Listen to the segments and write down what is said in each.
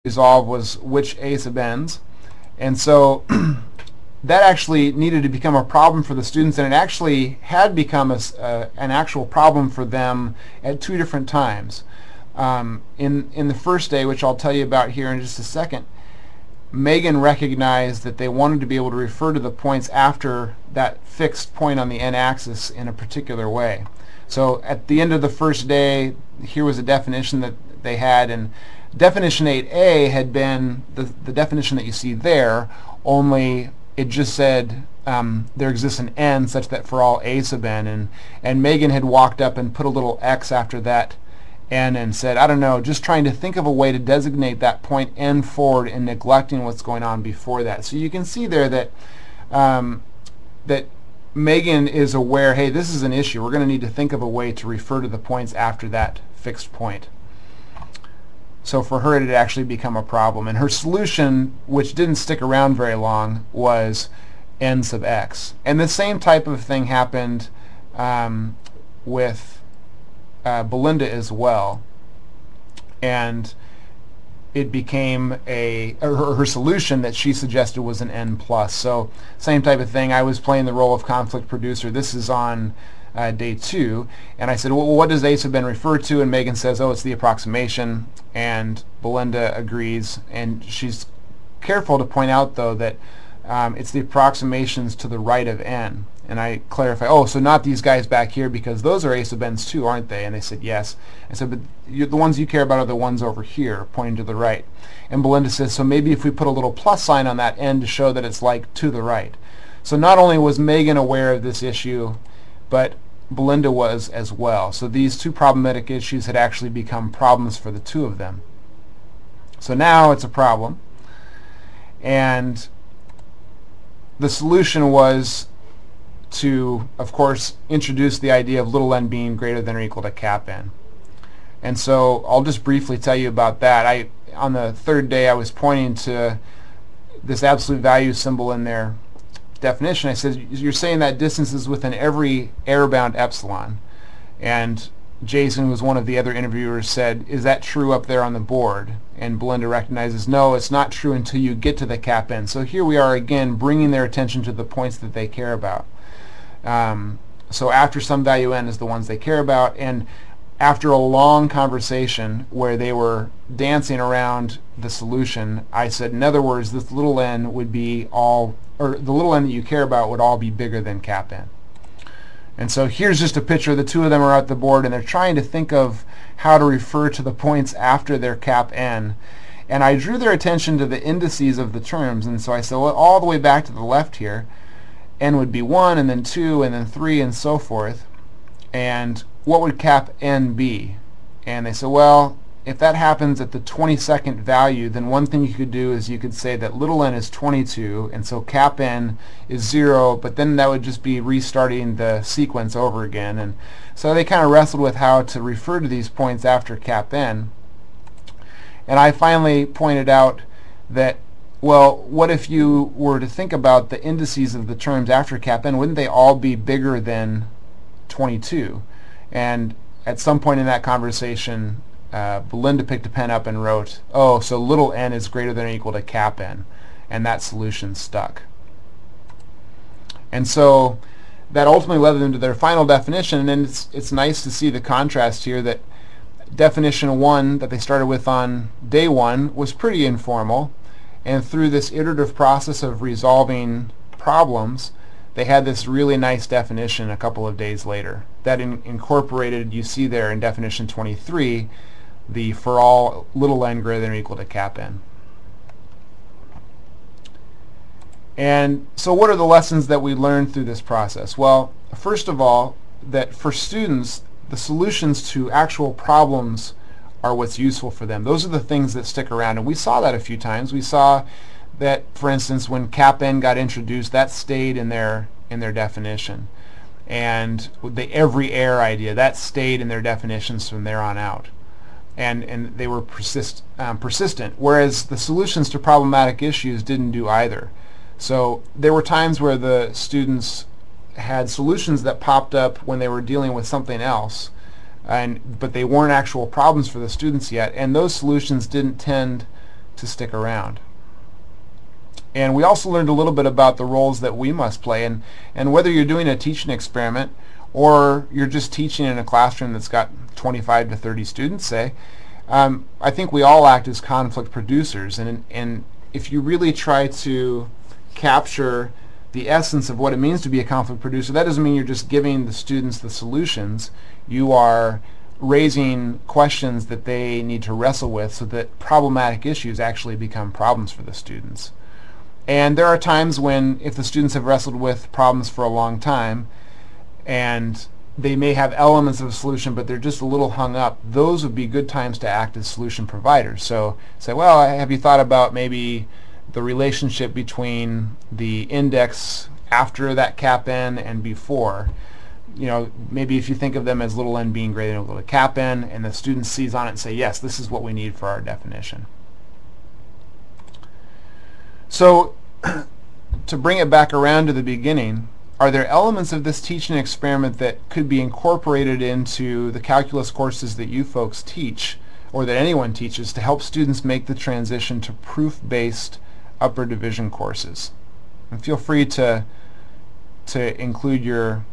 resolve was which A sub n's, and so that actually needed to become a problem for the students, and it actually had become an actual problem for them at 2 different times. In the first day, which I'll tell you about here in just a second, Megan recognized that they wanted to be able to refer to the points after that fixed point on the n-axis in a particular way. So at the end of the first day, here was a definition that they had, and definition 8a had been the definition that you see there, only it just said there exists an n such that for all a sub n, and Megan had walked up and put a little x after that n and said, I don't know, just trying to think of a way to designate that point n forward and neglecting what's going on before that. So you can see there that that Megan is aware, hey, this is an issue. We're going to need to think of a way to refer to the points after that fixed point. So for her, it had actually become a problem. And her solution, which didn't stick around very long, was n sub x. And the same type of thing happened with Belinda as well. And it became her solution that she suggested was an n plus. So same type of thing. I was playing the role of conflict producer. This is on day 2, and I said, well, what does a sub n refer to? And Megan says, oh, it's the approximation, and Belinda agrees, and she's careful to point out, though, that it's the approximations to the right of n. And I clarify, oh, so not these guys back here, because those are a sub n's too, aren't they? And they said yes. I said, but the ones you care about are the ones over here, pointing to the right. And Belinda says, so maybe if we put a little plus sign on that n to show that it's like to the right. So not only was Megan aware of this issue, but Belinda was as well. So these 2 problematic issues had actually become problems for the 2 of them. So now it's a problem, and the solution was to, of course, introduce the idea of little n being greater than or equal to cap n. And so I'll just briefly tell you about that. On the 3rd day, I was pointing to this absolute value symbol in their definition. I said, you're saying that distance is within every error-bound epsilon. And Jason, who was one of the other interviewers, said, is that true up there on the board? And Belinda recognizes, no, it's not true until you get to the cap n. So here we are again bringing their attention to the points that they care about. So after some value n is the ones they care about, and after a long conversation where they were dancing around the solution, I said, in other words, this little n would be all, or the little n that you care about would all be bigger than cap n. And so here's just a picture. The 2 of them are at the board, and they're trying to think of how to refer to the points after their cap n. And I drew their attention to the indices of the terms, and so I said, well, all the way back to the left here, n would be 1, and then 2, and then 3, and so forth. And what would cap n be? And they said, well, if that happens at the 22nd value, then one thing you could do is you could say that little n is 22, and so cap n is 0, but then that would just be restarting the sequence over again. And so they kind of wrestled with how to refer to these points after cap n. And I finally pointed out that, well, what if you were to think about the indices of the terms after cap n? Wouldn't they all be bigger than 22? And at some point in that conversation, Belinda picked a pen up and wrote, oh, so little n is greater than or equal to cap n, and that solution stuck. And so that ultimately led them to their final definition, and it's nice to see the contrast here that definition 1 that they started with on day 1 was pretty informal, and through this iterative process of resolving problems, they had this really nice definition a couple of days later that incorporated, you see there in definition 23, the for all little n greater than or equal to cap n. And so what are the lessons that we learned through this process? Well, first of all, that for students, the solutions to actual problems are what's useful for them. Those are the things that stick around, and we saw that a few times. We saw that, for instance, when cap n got introduced, that stayed in their definition. And with the every error idea, that stayed in their definitions from there on out. And they were persistent, whereas the solutions to problematic issues didn't do either. So there were times where the students had solutions that popped up when they were dealing with something else, but they weren't actual problems for the students yet, and those solutions didn't tend to stick around. And we also learned a little bit about the roles that we must play, and whether you're doing a teaching experiment or you're just teaching in a classroom that's got 25 to 30 students, say, I think we all act as conflict producers, and if you really try to capture the essence of what it means to be a conflict producer, that doesn't mean you're just giving the students the solutions. You are raising questions that they need to wrestle with so that problematic issues actually become problems for the students. And there are times when, if the students have wrestled with problems for a long time and they may have elements of a solution but they're just a little hung up, those would be good times to act as solution providers. So say, well, have you thought about maybe the relationship between the index after that cap n and before? You know, maybe if you think of them as little n being greater than little cap n, and the student sees on it and say, yes, this is what we need for our definition. So to bring it back around to the beginning, are there elements of this teaching experiment that could be incorporated into the calculus courses that you folks teach, or that anyone teaches, to help students make the transition to proof-based upper division courses? And feel free to include your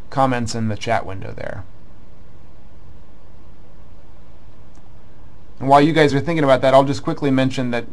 comments in the chat window there. And while you guys are thinking about that, I'll just quickly mention that,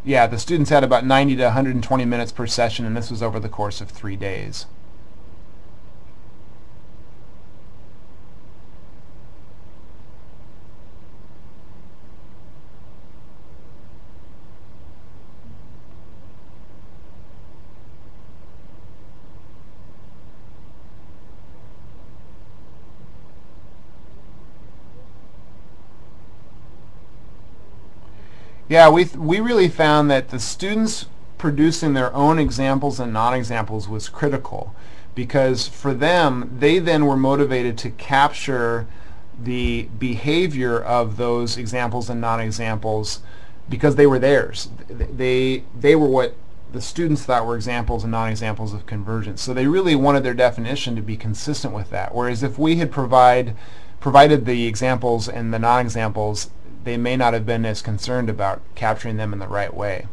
yeah, the students had about 90 to 120 minutes per session, and this was over the course of 3 days. Yeah, we really found that the students producing their own examples and non-examples was critical, because for them, they then were motivated to capture the behavior of those examples and non-examples because they were theirs. They were what the students thought were examples and non-examples of convergence. So they really wanted their definition to be consistent with that. Whereas if we had provided the examples and the non-examples, they may not have been as concerned about capturing them in the right way.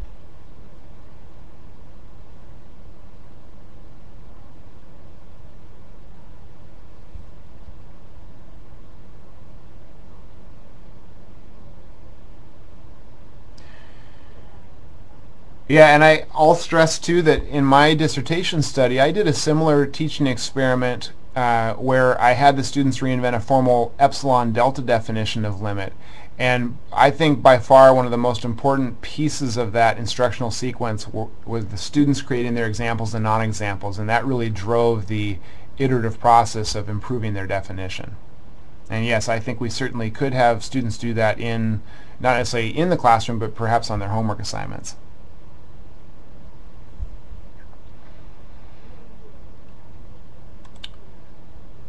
Yeah, and I'll stress too that in my dissertation study, I did a similar teaching experiment where I had the students reinvent a formal epsilon delta definition of limit. And I think by far one of the most important pieces of that instructional sequence was the students creating their examples and non-examples, and that really drove the iterative process of improving their definition. And yes, I think we certainly could have students do that in, not necessarily in the classroom, but perhaps on their homework assignments.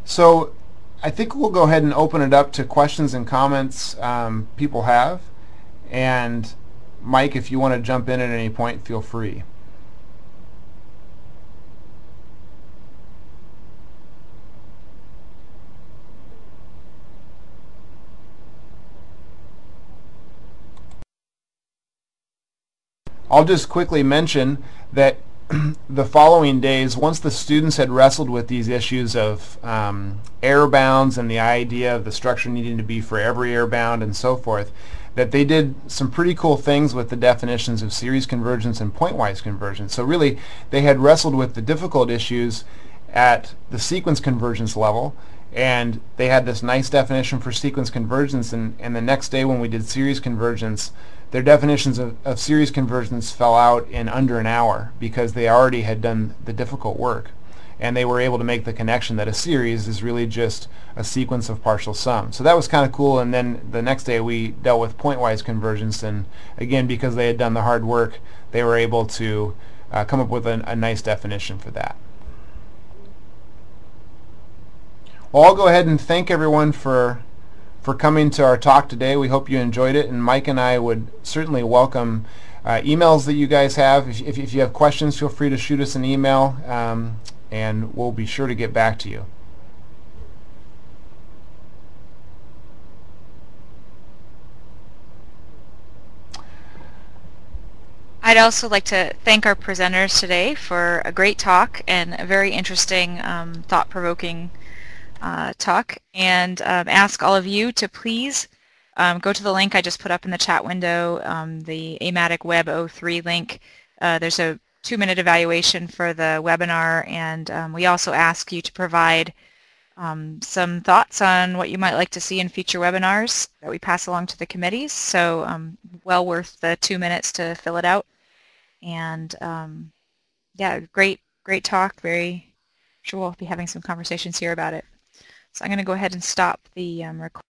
So I think we'll go ahead and open it up to questions and comments people have. And Mike, if you want to jump in at any point, feel free. I'll just quickly mention that the following days, once the students had wrestled with these issues of error bounds and the idea of the structure needing to be for every error bound and so forth, that they did some pretty cool things with the definitions of series convergence and pointwise convergence. So really, they had wrestled with the difficult issues at the sequence convergence level, and they had this nice definition for sequence convergence, and the next day when we did series convergence, their definitions of series convergence fell out in under an hour because they already had done the difficult work, and they were able to make the connection that a series is really just a sequence of partial sums. So that was kind of cool. And then the next day we dealt with pointwise convergence, and again, because they had done the hard work, they were able to come up with a nice definition for that. Well, I'll go ahead and thank everyone for coming to our talk today. We hope you enjoyed it, and Mike and I would certainly welcome emails that you guys have. If you have questions, feel free to shoot us an email, and we'll be sure to get back to you. I'd also like to thank our presenters today for a great talk and a very interesting, thought-provoking talk, and ask all of you to please go to the link I just put up in the chat window, the AMATYC Web 03 link. There's a 2-minute evaluation for the webinar, and we also ask you to provide some thoughts on what you might like to see in future webinars that we pass along to the committees. So well worth the 2 minutes to fill it out. And yeah, great talk. Very sure we'll be having some conversations here about it. So I'm going to go ahead and stop the recording.